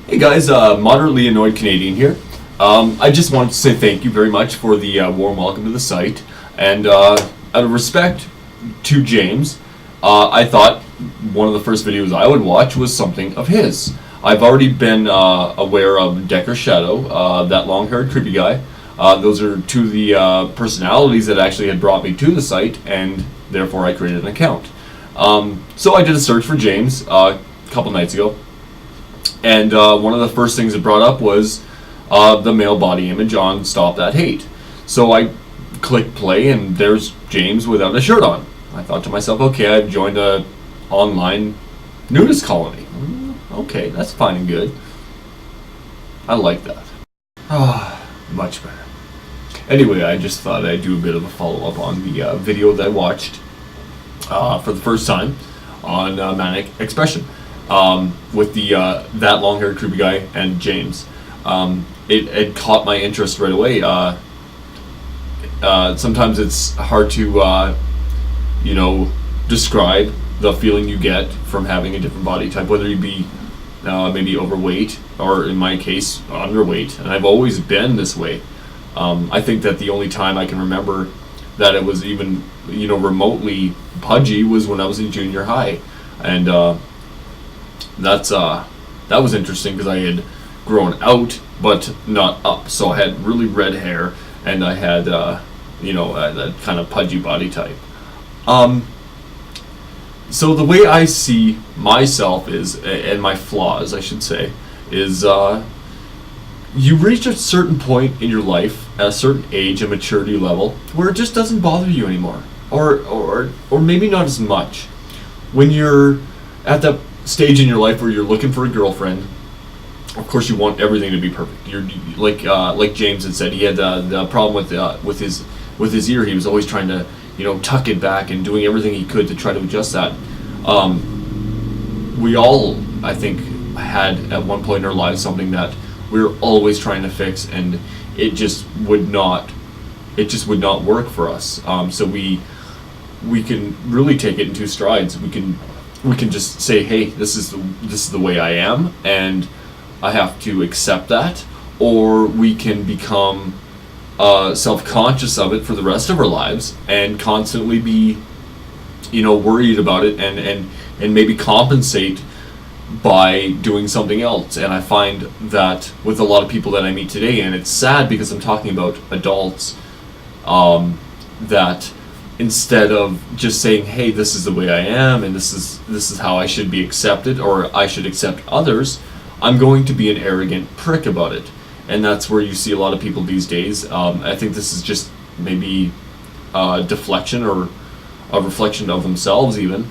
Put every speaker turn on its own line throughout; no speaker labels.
Hey guys, moderately annoyed Canadian here. I just wanted to say thank you very much for the warm welcome to the site, and out of respect to James, I thought one of the first videos I would watch was something of his. I've already been aware of Decker Shadow, that long-haired creepy guy. Those are two of the personalities that actually had brought me to the site, and therefore I created an account. So I did a search for James a couple nights ago. And one of the first things it brought up was the male body image on Stop That Hate. So I clicked play, and there's James without a shirt on. I thought to myself, okay, I've joined a online nudist colony. Okay, that's fine and good. I like that. Much better. Anyway, I just thought I'd do a bit of a follow-up on the video that I watched for the first time on Manic Expression. With the that long-haired creepy guy and James. It caught my interest right away. Sometimes it's hard to describe the feeling you get from having a different body type, whether you be maybe overweight or, in my case, underweight. And I've always been this way. I think that the only time I can remember that it was even remotely pudgy was when I was in junior high, and that was interesting because I had grown out but not up, so I had really red hair and I had that kind of pudgy body type. So the way I see myself is, and my flaws I should say, is you reach a certain point in your life at a certain age and maturity level where it just doesn't bother you anymore, or maybe not as much. When you're at that stage in your life where you're looking for a girlfriend, of course you want everything to be perfect. You're like James had said, he had the problem with his ear. He was always trying to tuck it back and doing everything he could to try to adjust that. We all, I think, had at one point in our lives something that we were always trying to fix, and it just would not work for us. So we can really take it in two strides. We can just say, hey, this is the way I am, and I have to accept that. Or we can become self-conscious of it for the rest of our lives and constantly be worried about it and maybe compensate by doing something else. And I find that with a lot of people that I meet today, and it's sad because I'm talking about adults, that instead of just saying, hey, this is the way I am and this is how I should be accepted, or I should accept others, I'm going to be an arrogant prick about it. And that's where you see a lot of people these days. I think this is just maybe a deflection or a reflection of themselves even,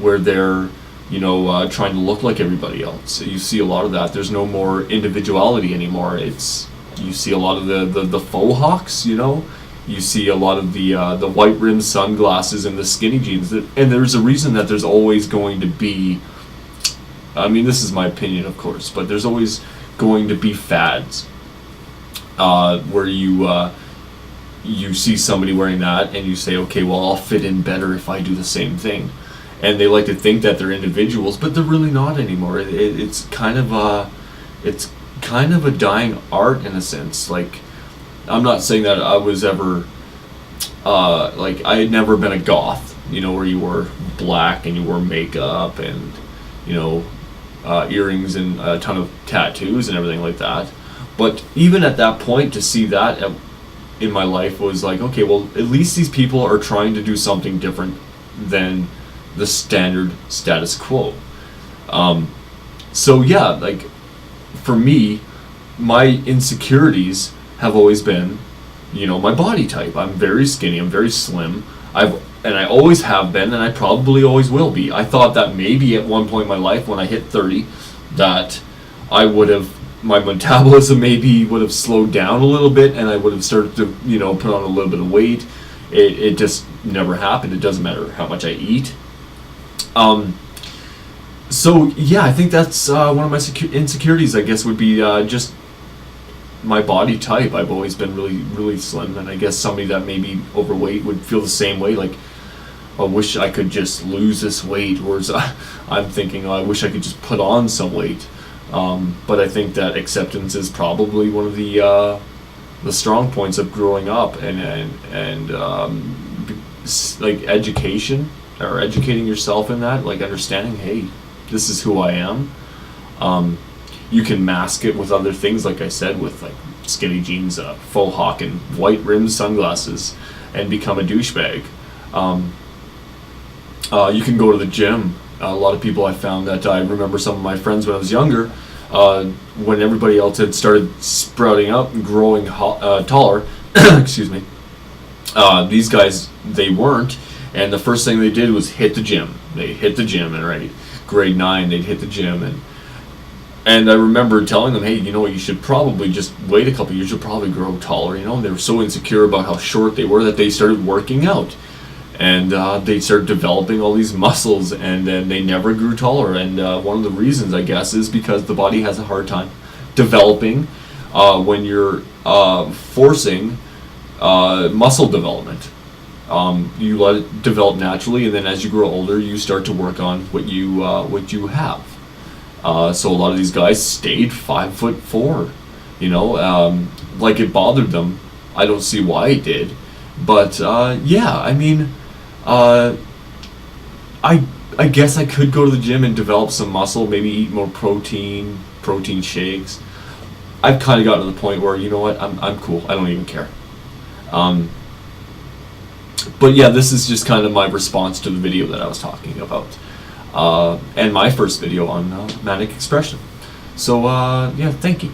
where they're trying to look like everybody else. You see a lot of that. There's no more individuality anymore. You see a lot of the faux hawks, You see a lot of the white rimmed sunglasses and the skinny jeans, and there's a reason that there's always going to be, I mean, this is my opinion of course, but there's always going to be fads where you see somebody wearing that and you say, okay, well, I'll fit in better if I do the same thing. And they like to think that they're individuals, but they're really not anymore. It's kind of a dying art in a sense. Like, I'm not saying that I was ever, I had never been a goth, where you wore black and you wore makeup and, earrings and a ton of tattoos and everything like that. But even at that point, to see that in my life was like, okay, well, at least these people are trying to do something different than the standard status quo. So yeah, like, for me, my insecurities have always been, my body type. I'm very skinny, I'm very slim. I always have been, and I probably always will be. I thought that maybe at one point in my life when I hit 30, that my metabolism maybe would have slowed down a little bit and I would have started to, put on a little bit of weight. It just never happened. It doesn't matter how much I eat. So yeah, I think that's one of my insecurities, I guess, would be just my body type. I've always been really, really slim, and I guess somebody that may be overweight would feel the same way. Like, I wish I could just lose this weight, or I'm thinking, I wish I could just put on some weight. But I think that acceptance is probably one of the strong points of growing up, and like education, or educating yourself in that, like understanding, hey, this is who I am. You can mask it with other things, like I said, with like skinny jeans, faux hawk, and white rimmed sunglasses, and become a douchebag. You can go to the gym. A lot of people, I found that I remember some of my friends when I was younger, when everybody else had started sprouting up and growing taller. Excuse me. These guys, they weren't, and the first thing they did was hit the gym. They hit the gym, and right, grade 9, they'd hit the gym, and I remember telling them, hey, you know what, you should probably just wait a couple years, you'll probably grow taller, you know. And they were so insecure about how short they were that they started working out. And they started developing all these muscles, and then they never grew taller. And one of the reasons, I guess, is because the body has a hard time developing when you're forcing muscle development. You let it develop naturally, and then as you grow older, you start to work on what you have. So a lot of these guys stayed 5'4", you know, like it bothered them. I don't see why it did, but yeah, I mean, I guess I could go to the gym and develop some muscle, maybe eat more protein shakes. I've kind of gotten to the point where, you know what, I'm cool. I don't even care. But yeah, this is just kind of my response to the video that I was talking about. And my first video on manic expression. So yeah, thank you.